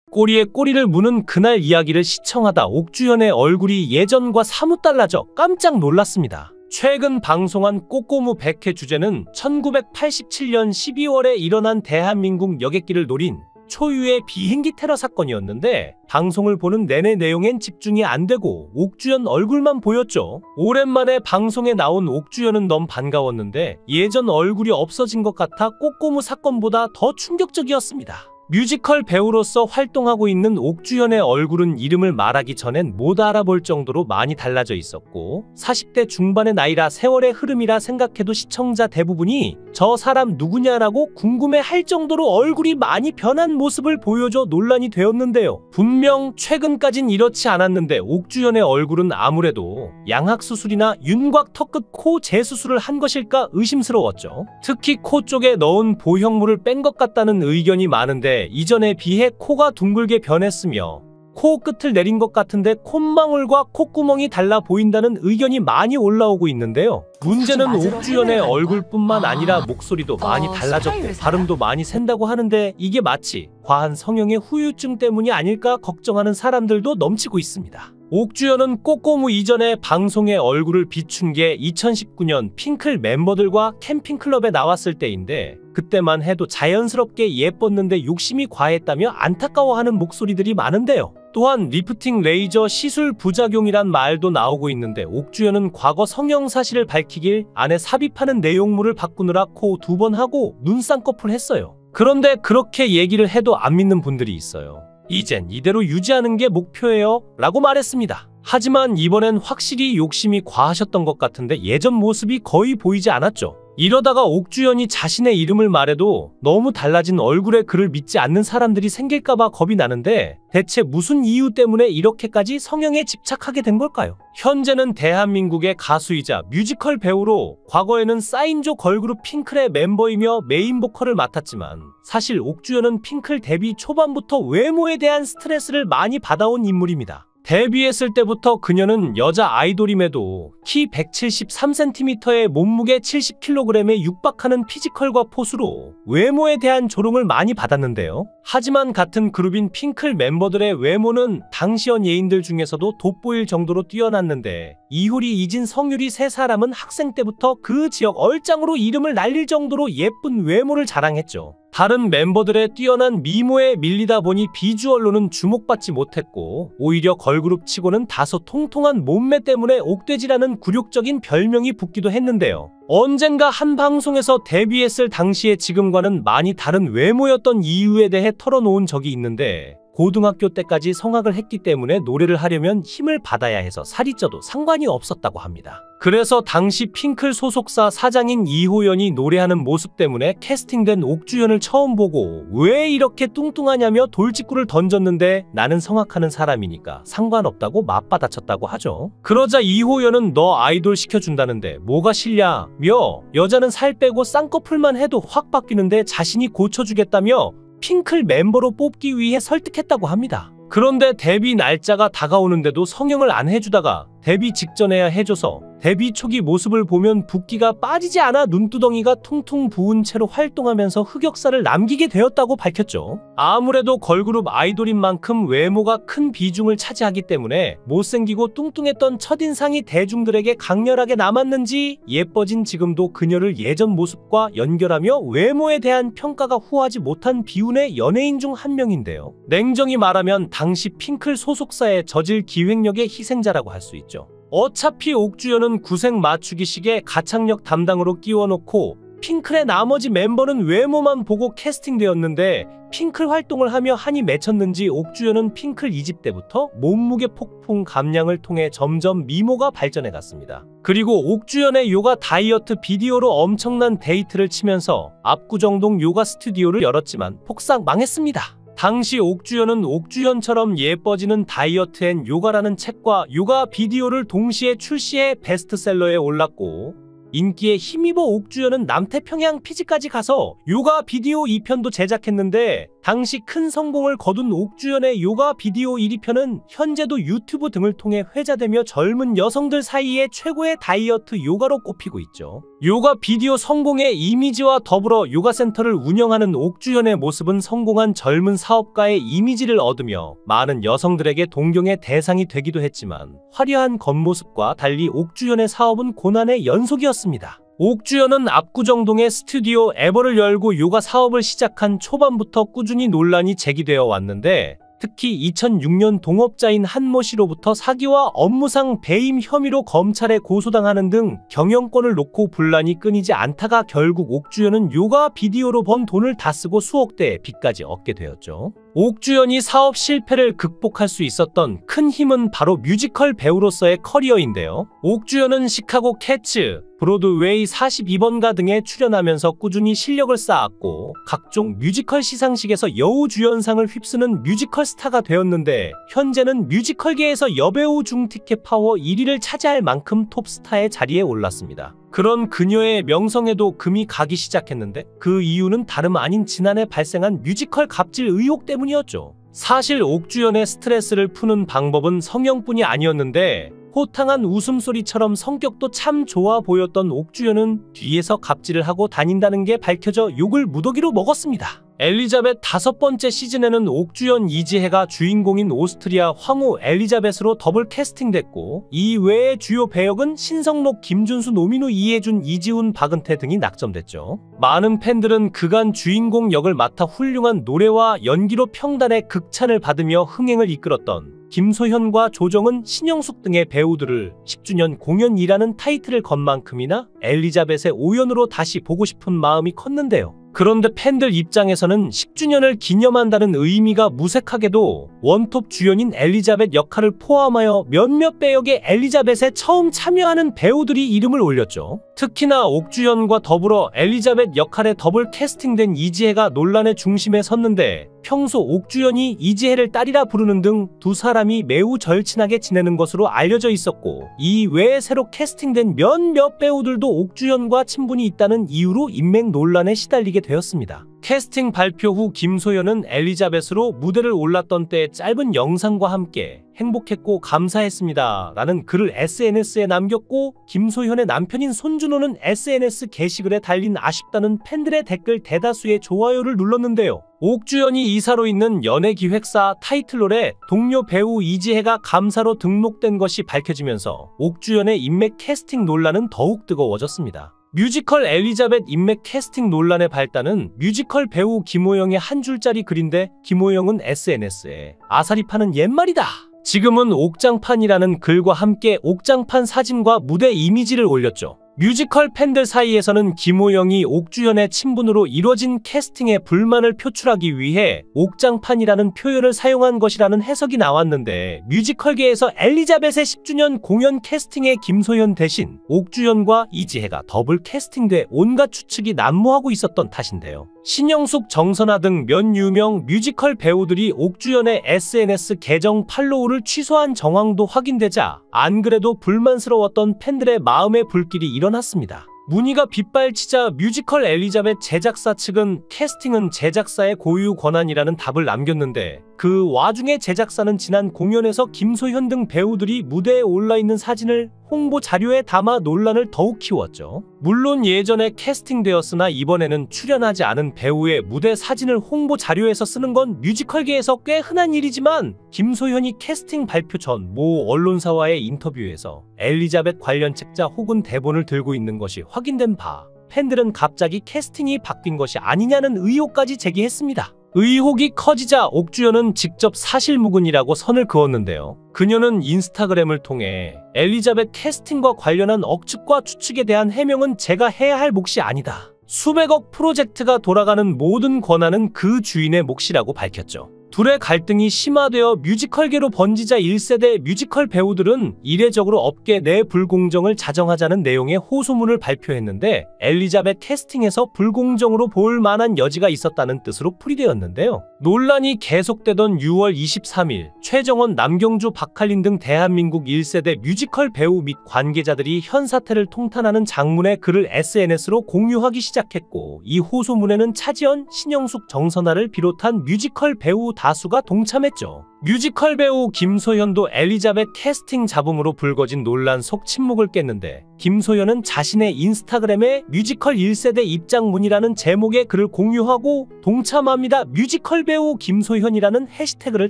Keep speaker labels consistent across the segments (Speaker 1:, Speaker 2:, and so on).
Speaker 1: 꼬리에 꼬리를 무는 그날 이야기를 시청하다 옥주현의 얼굴이 예전과 사뭇 달라져 깜짝 놀랐습니다. 최근 방송한 꼬꼬무 100회 주제는 1987년 12월에 일어난 대한민국 여객기를 노린 초유의 비행기 테러 사건이었는데 방송을 보는 내내 내용엔 집중이 안 되고 옥주현 얼굴만 보였죠. 오랜만에 방송에 나온 옥주현은 너무 반가웠는데 예전 얼굴이 없어진 것 같아 꼬꼬무 사건보다 더 충격적이었습니다. 뮤지컬 배우로서 활동하고 있는 옥주현의 얼굴은 이름을 말하기 전엔 못 알아볼 정도로 많이 달라져 있었고 40대 중반의 나이라 세월의 흐름이라 생각해도 시청자 대부분이 저 사람 누구냐라고 궁금해할 정도로 얼굴이 많이 변한 모습을 보여줘 논란이 되었는데요. 분명 최근까진 이렇지 않았는데 옥주현의 얼굴은 아무래도 양악수술이나 윤곽 턱끝 코 재수술을 한 것일까 의심스러웠죠. 특히 코 쪽에 넣은 보형물을 뺀 것 같다는 의견이 많은데 이전에 비해 코가 둥글게 변했으며 코 끝을 내린 것 같은데 콧망울과 콧구멍이 달라 보인다는 의견이 많이 올라오고 있는데요. 문제는 옥주현의 얼굴뿐만 아니라 목소리도 많이 달라졌고 발음도 많이 샌다고 하는데 이게 마치 과한 성형의 후유증 때문이 아닐까 걱정하는 사람들도 넘치고 있습니다. 옥주현은 꼬꼬무 이전에 방송에 얼굴을 비춘 게 2019년 핑클 멤버들과 캠핑클럽에 나왔을 때인데 그때만 해도 자연스럽게 예뻤는데 욕심이 과했다며 안타까워하는 목소리들이 많은데요. 또한 리프팅 레이저 시술 부작용이란 말도 나오고 있는데 옥주현은 과거 성형 사실을 밝히길 안에 삽입하는 내용물을 바꾸느라 코 2번 하고 눈 쌍꺼풀 했어요. 그런데 그렇게 얘기를 해도 안 믿는 분들이 있어요. 이젠 이대로 유지하는 게 목표예요 라고 말했습니다. 하지만 이번엔 확실히 욕심이 과하셨던 것 같은데 예전 모습이 거의 보이지 않았죠. 이러다가 옥주현이 자신의 이름을 말해도 너무 달라진 얼굴에 그를 믿지 않는 사람들이 생길까봐 겁이 나는데 대체 무슨 이유 때문에 이렇게까지 성형에 집착하게 된 걸까요? 현재는 대한민국의 가수이자 뮤지컬 배우로 과거에는 싸인조 걸그룹 핑클의 멤버이며 메인 보컬을 맡았지만 사실 옥주현은 핑클 데뷔 초반부터 외모에 대한 스트레스를 많이 받아온 인물입니다. 데뷔했을 때부터 그녀는 여자 아이돌임에도 키 173cm에 몸무게 70kg에 육박하는 피지컬과 포수로 외모에 대한 조롱을 많이 받았는데요. 하지만 같은 그룹인 핑클 멤버들의 외모는 당시 연예인들 중에서도 돋보일 정도로 뛰어났는데 이효리, 이진, 성유리 세 사람은 학생 때부터 그 지역 얼짱으로 이름을 날릴 정도로 예쁜 외모를 자랑했죠. 다른 멤버들의 뛰어난 미모에 밀리다 보니 비주얼로는 주목받지 못했고 오히려 걸그룹 치고는 다소 통통한 몸매 때문에 옥돼지라는 굴욕적인 별명이 붙기도 했는데요. 언젠가 한 방송에서 데뷔했을 당시에 지금과는 많이 다른 외모였던 이유에 대해 털어놓은 적이 있는데 고등학교 때까지 성악을 했기 때문에 노래를 하려면 힘을 받아야 해서 살이 쪄도 상관이 없었다고 합니다. 그래서 당시 핑클 소속사 사장인 이호연이 노래하는 모습 때문에 캐스팅된 옥주현을 처음 보고 왜 이렇게 뚱뚱하냐며 돌직구를 던졌는데 나는 성악하는 사람이니까 상관없다고 맞받아쳤다고 하죠. 그러자 이호연은 너 아이돌 시켜준다는데 뭐가 싫냐며 여자는 살 빼고 쌍꺼풀만 해도 확 바뀌는데 자신이 고쳐주겠다며 핑클 멤버로 뽑기 위해 설득했다고 합니다. 그런데 데뷔 날짜가 다가오는데도 성형을 안 해주다가 데뷔 직전에야 해줘서 데뷔 초기 모습을 보면 붓기가 빠지지 않아 눈두덩이가 퉁퉁 부은 채로 활동하면서 흑역사를 남기게 되었다고 밝혔죠. 아무래도 걸그룹 아이돌인 만큼 외모가 큰 비중을 차지하기 때문에 못생기고 뚱뚱했던 첫인상이 대중들에게 강렬하게 남았는지 예뻐진 지금도 그녀를 예전 모습과 연결하며 외모에 대한 평가가 후하지 못한 비운의 연예인 중 한 명인데요. 냉정히 말하면 당시 핑클 소속사의 저질 기획력의 희생자라고 할 수 있죠. 어차피 옥주현은 구색 맞추기식의 가창력 담당으로 끼워놓고 핑클의 나머지 멤버는 외모만 보고 캐스팅되었는데 핑클 활동을 하며 한이 맺혔는지 옥주현은 핑클 2집 때부터 몸무게 폭풍 감량을 통해 점점 미모가 발전해갔습니다. 그리고 옥주현의 요가 다이어트 비디오로 엄청난 데이트를 치면서 압구정동 요가 스튜디오를 열었지만 폭삭 망했습니다. 당시 옥주현은 옥주현처럼 예뻐지는 다이어트 앤 요가라는 책과 요가 비디오를 동시에 출시해 베스트셀러에 올랐고 인기에 힘입어 옥주현은 남태평양 피지까지 가서 요가 비디오 2편도 제작했는데 당시 큰 성공을 거둔 옥주현의 요가 비디오 1위편은 현재도 유튜브 등을 통해 회자되며 젊은 여성들 사이에 최고의 다이어트 요가로 꼽히고 있죠. 요가 비디오 성공의 이미지와 더불어 요가센터를 운영하는 옥주현의 모습은 성공한 젊은 사업가의 이미지를 얻으며 많은 여성들에게 동경의 대상이 되기도 했지만 화려한 겉모습과 달리 옥주현의 사업은 고난의 연속이었습니다. 옥주현은 압구정동에 스튜디오 에버를 열고 요가 사업을 시작한 초반부터 꾸준히 논란이 제기되어 왔는데 특히 2006년 동업자인 한모 씨로부터 사기와 업무상 배임 혐의로 검찰에 고소당하는 등 경영권을 놓고 분란이 끊이지 않다가 결국 옥주현은 요가 비디오로 번 돈을 다 쓰고 수억 대의 빚까지 얻게 되었죠. 옥주현이 사업 실패를 극복할 수 있었던 큰 힘은 바로 뮤지컬 배우로서의 커리어인데요. 옥주현은 시카고 캣츠, 브로드웨이 42번가 등에 출연하면서 꾸준히 실력을 쌓았고 각종 뮤지컬 시상식에서 여우주연상을 휩쓰는 뮤지컬 스타가 되었는데 현재는 뮤지컬계에서 여배우 중 티켓 파워 1위를 차지할 만큼 톱스타의 자리에 올랐습니다. 그런 그녀의 명성에도 금이 가기 시작했는데 그 이유는 다름 아닌 지난해 발생한 뮤지컬 갑질 의혹 때문이었죠. 사실 옥주현의 스트레스를 푸는 방법은 성형뿐이 아니었는데 호탕한 웃음소리처럼 성격도 참 좋아 보였던 옥주현은 뒤에서 갑질을 하고 다닌다는 게 밝혀져 욕을 무더기로 먹었습니다. 엘리자벳 5번째 시즌에는 옥주현, 이지혜가 주인공인 오스트리아 황후 엘리자벳으로 더블 캐스팅됐고 이 외의 주요 배역은 신성록, 김준수, 노민우, 이해준, 이지훈, 박은태 등이 낙점됐죠. 많은 팬들은 그간 주인공 역을 맡아 훌륭한 노래와 연기로 평단의 극찬을 받으며 흥행을 이끌었던 김소현과 조정은, 신영숙 등의 배우들을 10주년 공연이라는 타이틀을 건 만큼이나 엘리자벳의 오연으로 다시 보고 싶은 마음이 컸는데요. 그런데 팬들 입장에서는 10주년을 기념한다는 의미가 무색하게도 원톱 주연인 엘리자벳 역할을 포함하여 몇몇 배역의 엘리자벳에 처음 참여하는 배우들이 이름을 올렸죠. 특히나 옥주현과 더불어 엘리자벳 역할에 더블 캐스팅된 이지혜가 논란의 중심에 섰는데 평소 옥주현이 이지혜를 딸이라 부르는 등 두 사람이 매우 절친하게 지내는 것으로 알려져 있었고 이 외에 새로 캐스팅된 몇몇 배우들도 옥주현과 친분이 있다는 이유로 인맥 논란에 시달리게 되었습니다. 캐스팅 발표 후 김소현은 엘리자벳으로 무대를 올랐던 때의 짧은 영상과 함께 행복했고 감사했습니다 라는 글을 SNS에 남겼고 김소현의 남편인 손준호는 SNS 게시글에 달린 아쉽다는 팬들의 댓글 대다수의 좋아요를 눌렀는데요. 옥주현이 이사로 있는 연예기획사 타이틀롤에 동료 배우 이지혜가 감사로 등록된 것이 밝혀지면서 옥주현의 인맥 캐스팅 논란은 더욱 뜨거워졌습니다. 뮤지컬 엘리자벳 인맥 캐스팅 논란의 발단은 뮤지컬 배우 김호영의 한 줄짜리 글인데 김호영은 SNS에 아사리 파는 옛말이다. 지금은 옥장판이라는 글과 함께 옥장판 사진과 무대 이미지를 올렸죠. 뮤지컬 팬들 사이에서는 김호영이 옥주현의 친분으로 이뤄진 캐스팅에 불만을 표출하기 위해 옥장판이라는 표현을 사용한 것이라는 해석이 나왔는데 뮤지컬계에서 엘리자벳의 10주년 공연 캐스팅에 김소현 대신 옥주현과 이지혜가 더블 캐스팅돼 온갖 추측이 난무하고 있었던 탓인데요. 신영숙, 정선아 등 몇 유명 뮤지컬 배우들이 옥주현의 SNS 계정 팔로우를 취소한 정황도 확인되자 안 그래도 불만스러웠던 팬들의 마음의 불길이 일어났습니다. 문의가 빗발치자 뮤지컬 엘리자벳 제작사 측은 캐스팅은 제작사의 고유 권한이라는 답을 남겼는데 그 와중에 제작사는 지난 공연에서 김소현 등 배우들이 무대에 올라있는 사진을 홍보 자료에 담아 논란을 더욱 키웠죠. 물론 예전에 캐스팅되었으나 이번에는 출연하지 않은 배우의 무대 사진을 홍보 자료에서 쓰는 건 뮤지컬계에서 꽤 흔한 일이지만 김소현이 캐스팅 발표 전 모 언론사와의 인터뷰에서 엘리자벳 관련 책자 혹은 대본을 들고 있는 것이 확인된 바 팬들은 갑자기 캐스팅이 바뀐 것이 아니냐는 의혹까지 제기했습니다. 의혹이 커지자 옥주현은 직접 사실무근이라고 선을 그었는데요. 그녀는 인스타그램을 통해 엘리자벳 캐스팅과 관련한 억측과 추측에 대한 해명은 제가 해야 할 몫이 아니다. 수백억 프로젝트가 돌아가는 모든 권한은 그 주인의 몫이라고 밝혔죠. 둘의 갈등이 심화되어 뮤지컬계로 번지자 1세대 뮤지컬 배우들은 이례적으로 업계 내 불공정을 자정하자는 내용의 호소문을 발표했는데 엘리자벳 캐스팅에서 불공정으로 볼 만한 여지가 있었다는 뜻으로 풀이되었는데요. 논란이 계속되던 6월 23일 최정원, 남경주, 박할린 등 대한민국 1세대 뮤지컬 배우 및 관계자들이 현 사태를 통탄하는 장문의 글을 SNS로 공유하기 시작했고 이 호소문에는 차지연, 신영숙, 정선아를 비롯한 뮤지컬 배우 다수가 동참했죠. 뮤지컬 배우 김소현도 엘리자벳 캐스팅 잡음으로 불거진 논란 속 침묵을 깼는데, 김소현은 자신의 인스타그램에 뮤지컬 1세대 입장문이라는 제목의 글을 공유하고 동참합니다. 뮤지컬 배우 김소현이라는 해시태그를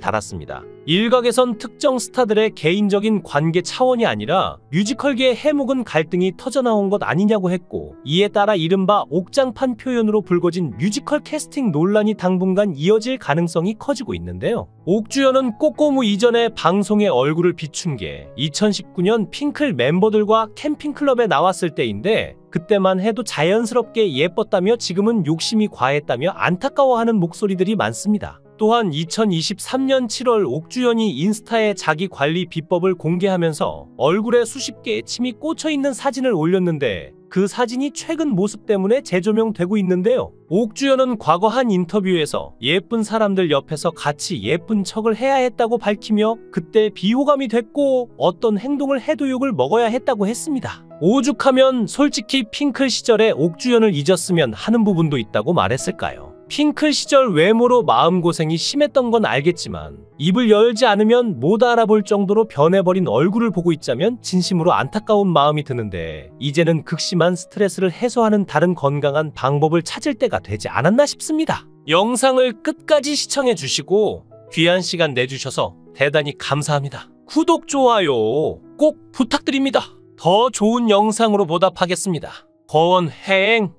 Speaker 1: 달았습니다. 일각에선 특정 스타들의 개인적인 관계 차원이 아니라 뮤지컬계의 해묵은 갈등이 터져나온 것 아니냐고 했고, 이에 따라 이른바 옥장판 표현으로 불거진 뮤지컬 캐스팅 논란이 당분간 이어질 가능성이 커지고 있는데요. 옥주현은 꼬꼬무 이전에 방송에 얼굴을 비춘 게 2019년 핑클 멤버들과 캠핑클럽에 나왔을 때인데, 그때만 해도 자연스럽게 예뻤다며 지금은 욕심이 과했다며 안타까워하는 목소리들이 많습니다. 또한 2023년 7월 옥주현이 인스타에 자기 관리 비법을 공개하면서 얼굴에 수십 개의 침이 꽂혀있는 사진을 올렸는데, 그 사진이 최근 모습 때문에 재조명되고 있는데요. 옥주현은 과거 한 인터뷰에서 예쁜 사람들 옆에서 같이 예쁜 척을 해야 했다고 밝히며, 그때 비호감이 됐고 어떤 행동을 해도 욕을 먹어야 했다고 했습니다. 오죽하면 솔직히 핑클 시절에 옥주현을 잊었으면 하는 부분도 있다고 말했을까요? 핑클 시절 외모로 마음고생이 심했던 건 알겠지만, 입을 열지 않으면 못 알아볼 정도로 변해버린 얼굴을 보고 있자면 진심으로 안타까운 마음이 드는데, 이제는 극심한 스트레스를 해소하는 다른 건강한 방법을 찾을 때가 되지 않았나 싶습니다. 영상을 끝까지 시청해주시고 귀한 시간 내주셔서 대단히 감사합니다. 구독, 좋아요 꼭 부탁드립니다. 더 좋은 영상으로 보답하겠습니다. 권행.